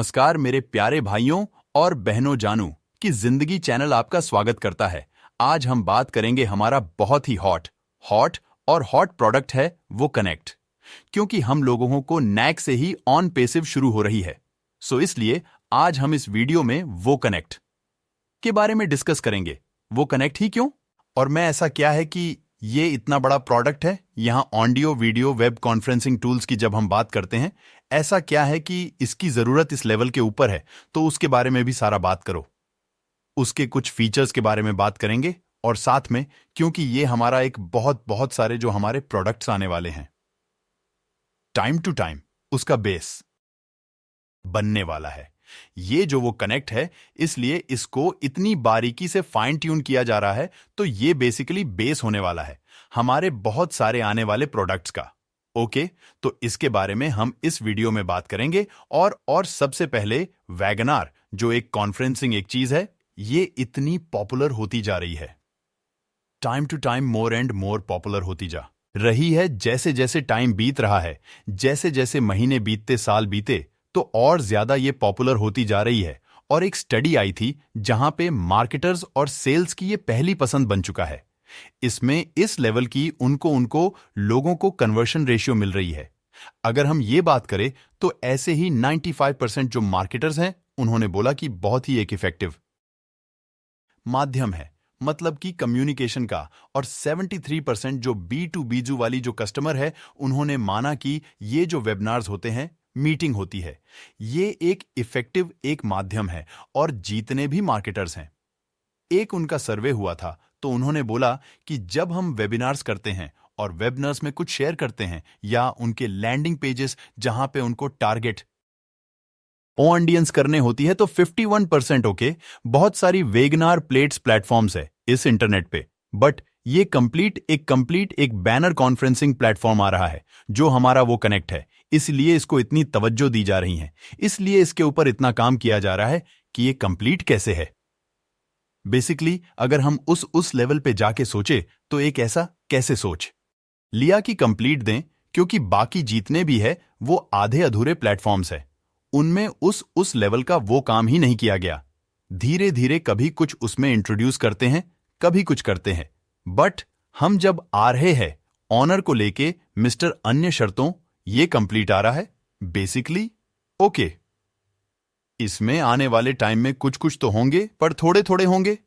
नमस्कार मेरे प्यारे भाइयों और बहनों जानू कि जिंदगी चैनल आपका स्वागत करता है। आज हम बात करेंगे हमारा बहुत ही हॉट प्रोडक्ट है वो कनेक्ट। क्योंकि हम लोगों को नैक से ही ऑन पेसिव शुरू हो रही है, सो इसलिए आज हम इस वीडियो में वो कनेक्ट के बारे में डिस्कस करेंगे। वो कनेक्ट ही क्यों और मैं ऐसा क्या है कि ये इतना बड़ा प्रोडक्ट है। यहां audio video web conferencing tools की जब हम बात करते हैं, ऐसा क्या है कि इसकी जरूरत इस लेवल के ऊपर है, तो उसके बारे में भी सारा बात करो। उसके कुछ फीचर्स के बारे में बात करेंगे और साथ में क्योंकि ये हमारा एक बहुत सारे जो हमारे प्रोडक्ट्स आने वाले हैं, टाइम टू टाइम उसका बेस बनने वाला है। ये जो वो कनेक्ट है, इसलिए इसको इतनी बारीकी से फाइन ट्यून किया जा रहा है, तो ये बेसिकली बेस होने वाला है हमारे बहुत सारे आने वाले प्रोडक्ट्स का। ओके, तो इसके बारे में हम इस वीडियो में बात करेंगे। और सबसे पहले वैगनार जो एक कॉन्फ्रेंसिंग एक चीज है, ये इतनी पॉपुलर होती जा रही है, time to time more and more popular होती जा रही है। जैसे जैसे टाइम बीत रहा है, जैसे जैसे महीने बीतते, साल बीते, तो और ज्यादा ये पॉपुलर होती जा रही है। और एक स्टडी आई थी जहां पे मार्केटर्स और सेल्स की ये पहली पसंद बन चुका है। इसमें इस लेवल की उनको लोगों को कन्वर्शन रेशियो मिल रही है। अगर हम ये बात करें तो ऐसे ही 95% जो मार्केटर्स हैं, उन्होंने बोला कि बहुत ही एक इफेक्टिव माध्यम है, मतलब कि कम्युनिकेशन का। और 73% जो B2B वाली जो कस्टमर है, उन्होंने माना कि ये जो वेबिनार्स होते हैं, मीटिंग होती है, ये एक इफेक्टिव एक माध्यम है। और जीतने भी मार्केटर्स हैं। एक उनका सर्वे हुआ था, तो उन्होंने बोला कि जब हम वेबिनार्स करते हैं और वेबिनार्स में कुछ शेयर करते हैं या उनके लैंडिंग पेजेस जहां पे उनको टारगेट ऑडियंस करने होती है, तो 51% ओके, बहुत सारी वेगनार प्लेट्स प्लेटफॉर्म्स है इस इंटरनेट पे, बट ये कंप्लीट एक बैनर कॉन्फ्रेंसिंग प्लेटफॉर्म आ रहा है जो हमारा वो कनेक्ट है। इसलिए इसको इतनी तवज्जो दी जा रही है, इसलिए इसके ऊपर इतना काम किया जा रहा है कि ये कंप्लीट कैसे है। बेसिकली अगर हम उस लेवल पे जाके सोचे, तो एक ऐसा कैसे सोच लिया कि कंप्लीट दें, क्योंकि बाकी जितने भी है वो आधे अधूरे प्लेटफॉर्म्स है, उनमें उस लेवल का वो काम ही नहीं किया गया। धीरे धीरे कभी कुछ उसमें इंट्रोड्यूस करते हैं, कभी कुछ करते हैं, बट हम जब आ रहे हैं ऑनर को लेके मिस्टर अन्य शर्तों, ये कंप्लीट आ रहा है बेसिकली। ओके, इसमें आने वाले टाइम में कुछ तो होंगे, पर थोड़े होंगे,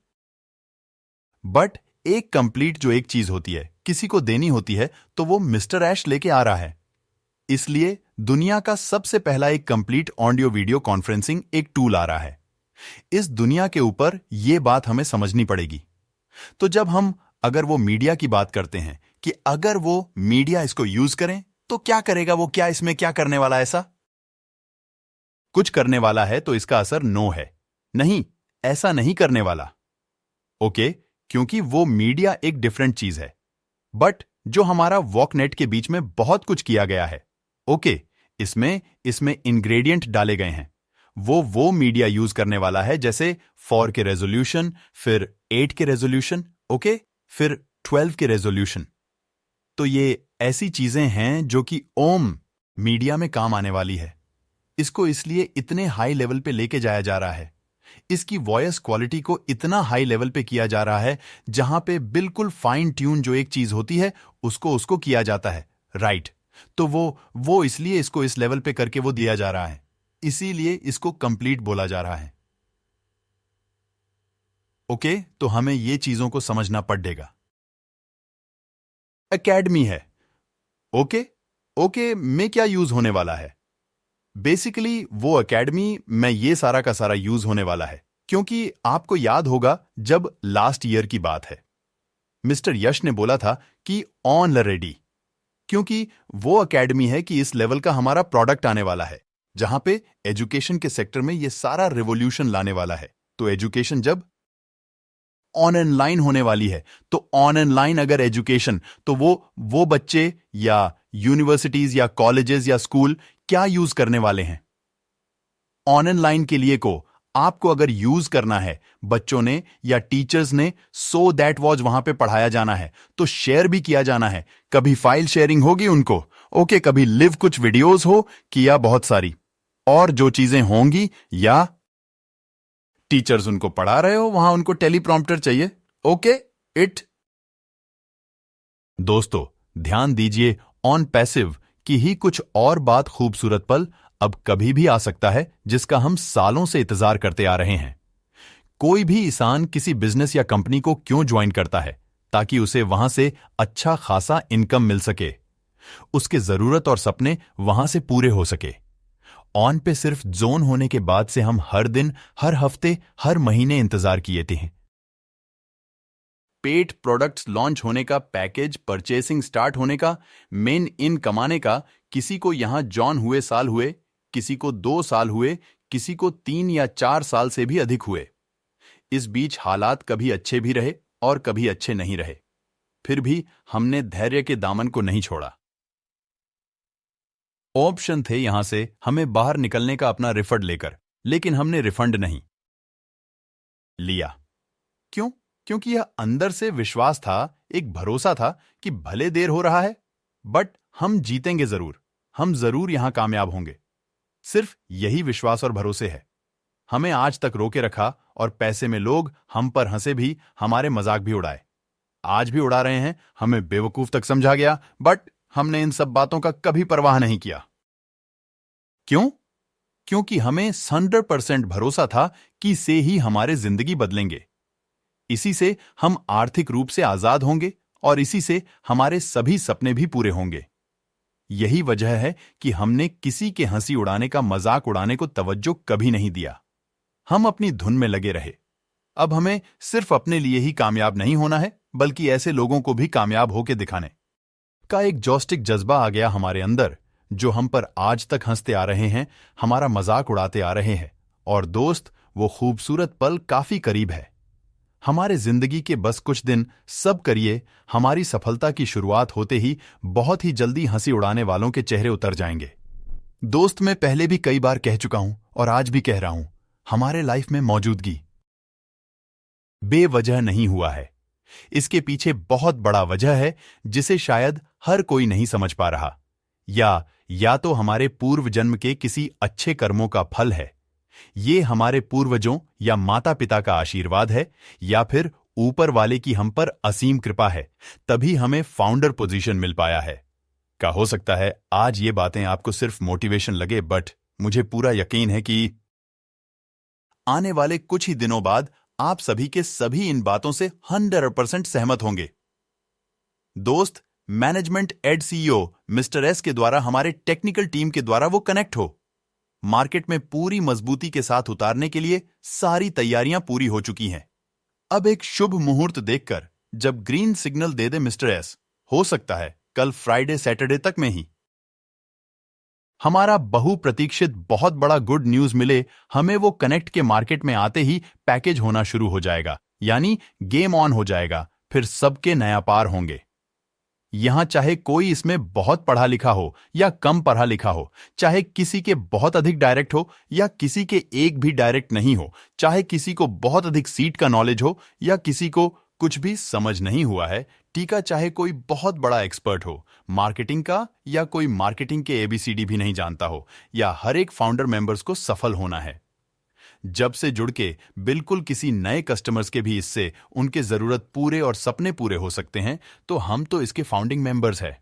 बट एक कंप्लीट जो एक चीज होती है, किसी को देनी होती है, तो वो मिस्टर ऐश लेके आ रहा है। इसलिए दुनिया का सबसे पहला एक कंप्लीट ऑडियो वीडियो कॉन्फ्रेंसिंग एक टूल आ रहा है। इस दुनिया के ऊपर ये बात हमें समझनी पड़ेगी। तो जब हम अगर वो मीडिया की बात करते हैं कि अगर वो मीडिया इसको यूज करें, तो क्या करेगा वो, क्या इसमें क्या करने वाला, ऐसा कुछ करने वाला है, तो इसका असर नो है, नहीं, ऐसा नहीं करने वाला। ओके, क्योंकि वो मीडिया एक डिफरेंट चीज है, बट जो हमारा वॉकनेट के बीच में बहुत कुछ किया गया है। ओके, इसमें इंग्रेडिएंट डाले गए हैं, वो मीडिया यूज करने वाला है, जैसे 4 के रेजोल्यूशन, फिर 8 के रेजोल्यूशन, ओके, फिर 12 के रेजोल्यूशन। तो ये ऐसी चीजें हैं जो कि ओम मीडिया में काम आने वाली है। इसको इसलिए इतने हाई लेवल पे लेके जाया जा रहा है, इसकी वॉइस क्वालिटी को इतना हाई लेवल पे किया जा रहा है, जहां पे बिल्कुल फाइन ट्यून जो एक चीज होती है, उसको किया जाता है, राइट। तो वो इसलिए इसको इस लेवल पे करके वो दिया जा रहा है, इसीलिए इसको कंप्लीट बोला जा रहा है। ओके, तो हमें ये चीजों को समझना पड़ेगा। एकेडमी है, ओके में क्या यूज होने वाला है? बेसिकली वो एकेडमी में ये सारा का सारा यूज होने वाला है, क्योंकि आपको याद होगा जब लास्ट ईयर की बात है, मिस्टर यश ने बोला था कि ऑलरेडी, क्योंकि वो एकेडमी है कि इस लेवल का हमारा प्रोडक्ट आने वाला है, जहां पे एजुकेशन के सेक्टर में ये सारा रिवॉल्यूशन लाने वाला है। तो एजुकेशन जब ऑनलाइन होने वाली है, तो ऑनलाइन अगर एजुकेशन, तो वो बच्चे या यूनिवर्सिटीज या कॉलेजेस या स्कूल क्या यूज करने वाले हैं ऑनलाइन के लिए को। आपको अगर यूज करना है बच्चों ने या टीचर्स ने, सो दैट वॉज वहां पे पढ़ाया जाना है, तो शेयर भी किया जाना है। कभी फाइल शेयरिंग होगी उनको, ओके, कभी लिव कुछ वीडियोस हो किया बहुत सारी, और जो चीजें होंगी, या टीचर्स उनको पढ़ा रहे हो, वहां उनको टेलीप्रॉम्प्टर चाहिए। Okay, it. दोस्तों, ध्यान दीजिए, ऑन पैसिव की ही कुछ और बात खूबसूरत पल अब कभी भी आ सकता है, जिसका हम सालों से इंतजार करते आ रहे हैं। कोई भी इंसान किसी बिजनेस या कंपनी को क्यों ज्वाइन करता है? ताकि उसे वहां से अच्छा खासा इनकम मिल सके, उसके जरूरत और सपने वहां से पूरे हो सके। ऑन पे सिर्फ जोन होने के बाद से हम हर दिन, हर हफ्ते, हर महीने इंतजार किए थे। पेड प्रोडक्ट्स लॉन्च होने का, पैकेज परचेसिंग स्टार्ट होने का, मेन इन कमाने का। किसी को यहां जॉन हुए साल हुए, किसी को 2 साल हुए, किसी को 3 या 4 साल से भी अधिक हुए। इस बीच हालात कभी अच्छे भी रहे और कभी अच्छे नहीं रहे। फिर भी हमने धैर्य के दामन को नहीं छोड़ा। ऑप्शन थे यहां से हमें बाहर निकलने का अपना रिफंड लेकर, लेकिन हमने रिफंड नहीं लिया। क्यों? क्योंकि यह अंदर से विश्वास था, एक भरोसा था कि भले देर हो रहा है, बट हम जीतेंगे जरूर, हम जरूर यहां कामयाब होंगे। सिर्फ यही विश्वास और भरोसे है हमें आज तक रोके रखा, और पैसे में लोग हम पर हंसे भी, हमारे मजाक भी उड़ाए, आज भी उड़ा रहे हैं, हमें बेवकूफ तक समझा गया, बट हमने इन सब बातों का कभी परवाह नहीं किया। क्यों? क्योंकि हमें 100% भरोसा था कि से ही हमारे जिंदगी बदलेंगे। इसी से हम आर्थिक रूप से आजाद होंगे, और इसी से हमारे सभी सपने भी पूरे होंगे। यही वजह है कि हमने किसी के हंसी उड़ाने का, मजाक उड़ाने को तवज्जो कभी नहीं दिया। हम अपनी धुन में लगे रहे। अब हमें सिर्फ अपने लिए ही कामयाब नहीं होना है, बल्कि ऐसे लोगों को भी कामयाब होकर दिखाने का एक जॉस्टिक जज्बा आ गया हमारे अंदर, जो हम पर आज तक हंसते आ रहे हैं, हमारा मजाक उड़ाते आ रहे हैं। और दोस्त, वो खूबसूरत पल काफी करीब है। हमारे जिंदगी के बस कुछ दिन सब करिए, हमारी सफलता की शुरुआत होते ही बहुत ही जल्दी हंसी उड़ाने वालों के चेहरे उतर जाएंगे। दोस्त, मैं पहले भी कई बार कह चुका हूं और आज भी कह रहा हूं, हमारे लाइफ में मौजूदगी बेवजह नहीं हुआ है। इसके पीछे बहुत बड़ा वजह है, जिसे शायद हर कोई नहीं समझ पा रहा। या तो हमारे पूर्व जन्म के किसी अच्छे कर्मों का फल है, ये हमारे पूर्वजों या माता पिता का आशीर्वाद है, या फिर ऊपर वाले की हम पर असीम कृपा है, तभी हमें फाउंडर पोजीशन मिल पाया है। का हो सकता है आज ये बातें आपको सिर्फ मोटिवेशन लगे, बट मुझे पूरा यकीन है कि आने वाले कुछ ही दिनों बाद आप सभी के सभी इन बातों से 100% सहमत होंगे। दोस्त, मैनेजमेंट एड सीईओ मिस्टर एस के द्वारा, हमारे टेक्निकल टीम के द्वारा वो कनेक्ट हो। मार्केट में पूरी मजबूती के साथ उतारने के लिए सारी तैयारियां पूरी हो चुकी हैं। अब एक शुभ मुहूर्त देखकर जब ग्रीन सिग्नल दे दे मिस्टर एस, हो सकता है कल फ्राइडे सैटरडे तक में ही हमारा बहुप्रतीक्षित बहुत बड़ा गुड न्यूज मिले। हमें वो कनेक्ट के मार्केट में आते ही पैकेज होना शुरू हो जाएगा, यानी गेम ऑन हो जाएगा। फिर सबके नया पार होंगे। यहां चाहे कोई इसमें बहुत पढ़ा लिखा हो या कम पढ़ा लिखा हो, चाहे किसी के बहुत अधिक डायरेक्ट हो या किसी के एक भी डायरेक्ट नहीं हो, चाहे किसी को बहुत अधिक सीट का नॉलेज हो या किसी को कुछ भी समझ नहीं हुआ है, टीका चाहे कोई बहुत बड़ा एक्सपर्ट हो मार्केटिंग का, या कोई मार्केटिंग के एबीसीडी भी नहीं जानता हो, या हर एक फाउंडर मेंबर्स को सफल होना है। जब से जुड़ के बिल्कुल किसी नए कस्टमर्स के भी इससे उनके जरूरत पूरे और सपने पूरे हो सकते हैं, तो हम तो इसके फाउंडिंग मेंबर्स हैं।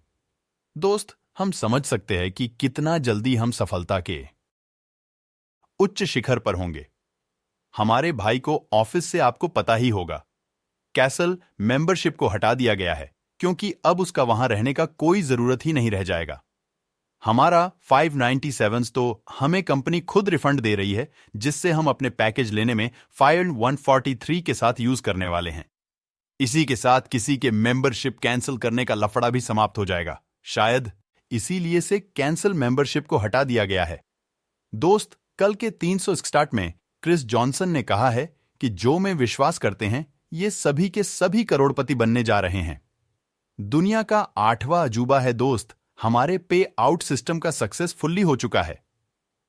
दोस्त, हम समझ सकते हैं कि कितना जल्दी हम सफलता के उच्च शिखर पर होंगे। हमारे भाई को ऑफिस से आपको पता ही होगा, कैसल मेंबरशिप को हटा दिया गया है, क्योंकि अब उसका वहां रहने का कोई जरूरत ही नहीं रह जाएगा। हमारा 597 तो हमें कंपनी खुद रिफंड दे रही है, जिससे हम अपने पैकेज लेने में फाइल 143 के साथ यूज करने वाले हैं। इसी के साथ किसी के मेंबरशिप कैंसिल करने का लफड़ा भी समाप्त हो जाएगा। शायद इसीलिए से कैंसिल मेंबरशिप को हटा दिया गया है। दोस्त, कल के 300 स्टार्ट में क्रिस जॉनसन ने कहा है कि जो में विश्वास करते हैं, ये सभी के सभी करोड़पति बनने जा रहे हैं। दुनिया का 8वां अजूबा है दोस्त, हमारे पे आउट सिस्टम का सक्सेसफुली हो चुका है।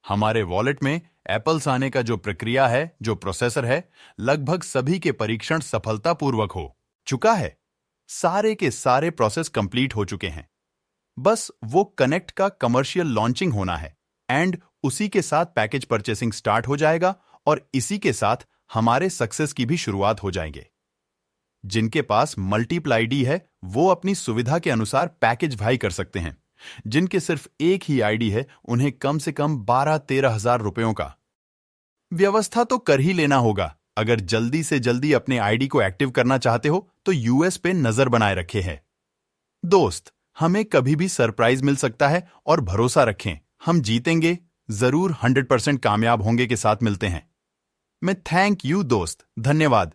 हमारे वॉलेट में एप्पल्स आने का जो प्रक्रिया है, जो प्रोसेसर है, लगभग सभी के परीक्षण सफलतापूर्वक हो चुका है। सारे के सारे प्रोसेस कंप्लीट हो चुके हैं। बस वो कनेक्ट का कमर्शियल लॉन्चिंग होना है, एंड उसी के साथ पैकेज परचेसिंग स्टार्ट हो जाएगा और इसी के साथ हमारे सक्सेस की भी शुरुआत हो जाएंगे। जिनके पास मल्टीपल आईडी है वो अपनी सुविधा के अनुसार पैकेज भाई कर सकते हैं। जिनके सिर्फ एक ही आईडी है उन्हें कम से कम 12-13 हजार रुपयों का व्यवस्था तो कर ही लेना होगा। अगर जल्दी से जल्दी अपने आईडी को एक्टिव करना चाहते हो तो यूएस पे नजर बनाए रखे है। दोस्त, हमें कभी भी सरप्राइज मिल सकता है और भरोसा रखें, हम जीतेंगे, जरूर 100% कामयाब होंगे के साथ मिलते हैं। मैं थैंक यू दोस्त, धन्यवाद।